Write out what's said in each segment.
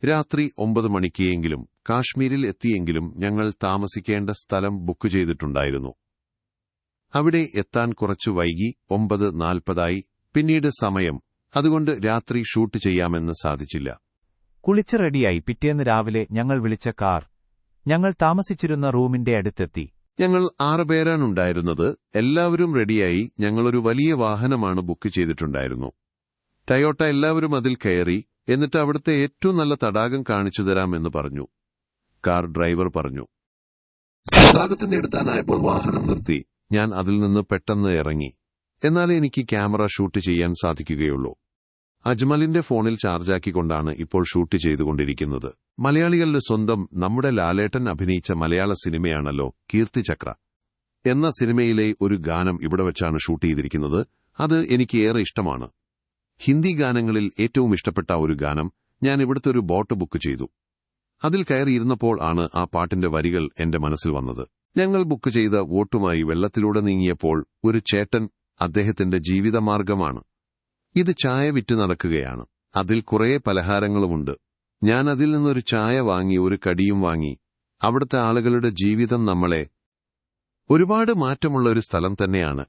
രാത്രി 9 മണിക്കെങ്കിലും കാശ്മീരിൽ എത്തിയെങ്കിലും ഞങ്ങൾ താമസിക്കേണ്ട സ്ഥലം ബുക്ക് ചെയ്തിട്ടുണ്ടായിരുന്നു. അവിടെ എത്താൻ കുറച്ചു വൈകി. 9:40 പിന്നീട് സമയം, അതുകൊണ്ട് രാത്രി ഷൂട്ട് ചെയ്യാമെന്ന് സാധിച്ചില്ല. കുളിച്ച് റെഡിയായി പിറ്റേന്ന് രാവിലെ ഞങ്ങൾ വിളിച്ച കാർ ഞങ്ങൾ താമസിച്ചിരുന്ന റൂമിന്റെ അടുത്തെത്തി. ഞങ്ങൾ 6 പേരാണുണ്ടായിരുന്നത്. എല്ലാവരും റെഡിയായി. ഞങ്ങളൊരു വലിയ വാഹനമാണ് ബുക്ക് ചെയ്തിട്ടുണ്ടായിരുന്നു. ടയോട്ട. എല്ലാവരും അതിൽ കയറി. എന്നിട്ട് അവിടുത്തെ ഏറ്റവും നല്ല തടാകം കാണിച്ചു തരാമെന്ന് പറഞ്ഞു. കാർ ഡ്രൈവർ പറഞ്ഞു. തടാകത്തിന്റെ അടുത്താനായപ്പോൾ വാഹനം നിർത്തി. ഞാൻ അതിൽ നിന്ന് പെട്ടെന്ന് ഇറങ്ങി. എന്നാലേ എനിക്ക് ക്യാമറ ഷൂട്ട് ചെയ്യാൻ സാധിക്കുകയുള്ളൂ. അജ്മലിന്റെ ഫോണിൽ ചാർജാക്കിക്കൊണ്ടാണ് ഇപ്പോൾ ഷൂട്ട് ചെയ്തുകൊണ്ടിരിക്കുന്നത്. മലയാളികളുടെ സ്വന്തം നമ്മുടെ ലാലേട്ടൻ അഭിനയിച്ച മലയാള സിനിമയാണല്ലോ കീർത്തിചക്ര എന്ന സിനിമയിലെ ഒരു ഗാനം ഇവിടെ വെച്ചാണ് ഷൂട്ട് ചെയ്തിരിക്കുന്നത്. അത് എനിക്ക് ഏറെ ഇഷ്ടമാണ്. ഹിന്ദി ഗാനങ്ങളിൽ ഏറ്റവും ഇഷ്ടപ്പെട്ട ഒരു ഗാനം. ഞാൻ ഇവിടുത്തെ ഒരു ബോട്ട് ബുക്ക് ചെയ്തു. അതിൽ കയറിയിരുന്നപ്പോൾ ആണ് ആ പാട്ടിന്റെ വരികൾ എന്റെ മനസ്സിൽ വന്നത്. ഞങ്ങൾ ബുക്ക് ചെയ്ത വോട്ടുമായി വെള്ളത്തിലൂടെ നീങ്ങിയപ്പോൾ ഒരു ചേട്ടൻ, അദ്ദേഹത്തിന്റെ ജീവിതമാർഗമാണ് ഇത്, ചായ വിറ്റ് നടക്കുകയാണ്. അതിൽ കുറേ പലഹാരങ്ങളുമുണ്ട്. ഞാൻ അതിൽ നിന്നൊരു ചായ വാങ്ങി, ഒരു കടിയും വാങ്ങി. അവിടുത്തെ ആളുകളുടെ ജീവിതം നമ്മളെ ഒരുപാട് മാറ്റമുള്ള ഒരു സ്ഥലം തന്നെയാണ്.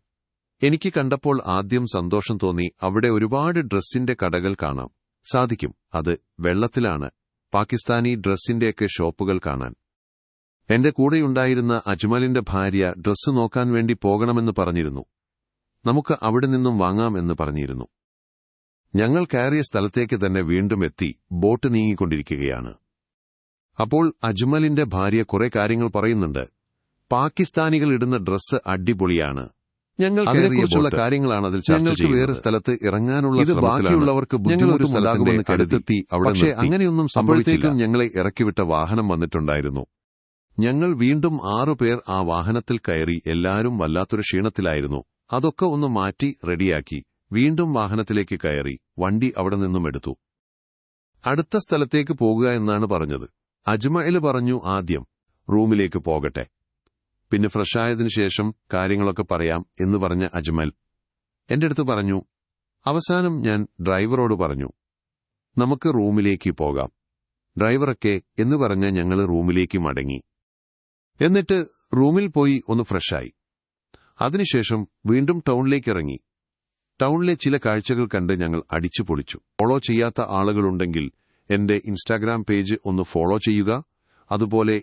എനിക്ക് കണ്ടപ്പോൾ ആദ്യം സന്തോഷം തോന്നി. അവിടെ ഒരുപാട് ഡ്രസ്സിന്റെ കടകൾ കാണാം സാധിക്കും. അത് വെള്ളത്തിലാണ്. പാകിസ്ഥാനി ഡ്രസ്സിന്റെയൊക്കെ ഷോപ്പുകൾ കാണാൻ. എന്റെ കൂടെയുണ്ടായിരുന്ന അജ്മലിന്റെ ഭാര്യ ഡ്രസ്സ് നോക്കാൻ വേണ്ടി പോകണമെന്ന് പറഞ്ഞിരുന്നു. നമുക്ക് അവിടെ നിന്നും വാങ്ങാം എന്ന് പറഞ്ഞിരുന്നു. ഞങ്ങൾ കയറിയ സ്ഥലത്തേക്ക് തന്നെ വീണ്ടും എത്തി. ബോട്ട് നീങ്ങിക്കൊണ്ടിരിക്കുകയാണ്. അപ്പോൾ അജ്മലിന്റെ ഭാര്യ കുറെ കാര്യങ്ങൾ പറയുന്നുണ്ട്. പാകിസ്ഥാനികൾ ഇടുന്ന ഡ്രസ്സ് അടിപൊളിയാണ്. ഞങ്ങൾ അതിനെക്കുറിച്ചുള്ള കാര്യങ്ങളാണ് അതിൽ ചർച്ച ചെയ്യുന്നത്. വേറെ സ്ഥലത്ത് ഇറങ്ങാനുള്ള ഇത് ബാക്കിയുള്ളവർക്ക് ബുദ്ധിമുട്ട് സ്ഥലമാകുമെന്ന് കരുതെത്തി. പക്ഷേ അങ്ങനെയൊന്നും സംഭവിച്ചില്ല. ഞങ്ങളെ ഇറക്കിവിട്ട വാഹനം വന്നിട്ടുണ്ടായിരുന്നു. ഞങ്ങൾ വീണ്ടും 6 പേർ ആ വാഹനത്തിൽ കയറി. എല്ലാവരും വല്ലാത്തൊരു ക്ഷീണത്തിലായിരുന്നു. അതൊക്കെ ഒന്ന് മാറ്റി റെഡിയാക്കി വീണ്ടും വാഹനത്തിലേക്ക് കയറി. വണ്ടി അവിടെ നിന്നും എടുത്തു. അടുത്ത സ്ഥലത്തേക്ക് പോകുക എന്നാണ് പറഞ്ഞത്. അജ്മൽ പറഞ്ഞു ആദ്യം റൂമിലേക്ക് പോകട്ടെ, പിന്നെ ഫ്രഷായതിനു ശേഷം കാര്യങ്ങളൊക്കെ പറയാം എന്ന് പറഞ്ഞ അജ്മൽ എന്റെ അടുത്ത് പറഞ്ഞു. അവസാനം ഞാൻ ഡ്രൈവറോട് പറഞ്ഞു, നമുക്ക് റൂമിലേക്ക് പോകാം. ഡ്രൈവറൊക്കെ എന്ന് പറഞ്ഞ് ഞങ്ങൾ റൂമിലേക്ക് മടങ്ങി. എന്നിട്ട് റൂമിൽ പോയി ഒന്ന് ഫ്രഷായി. അതിനുശേഷം വീണ്ടും ടൗണിലേക്ക് ഇറങ്ങി. ടൗണിലെ ചില കാഴ്ചകൾ കണ്ട് ഞങ്ങൾ അടിച്ചു പൊളിച്ചു. ഫോളോ ചെയ്യാത്ത ആളുകളുണ്ടെങ്കിൽ എന്റെ ഇൻസ്റ്റാഗ്രാം പേജ് ഒന്ന് ഫോളോ ചെയ്യുക. അതുപോലെ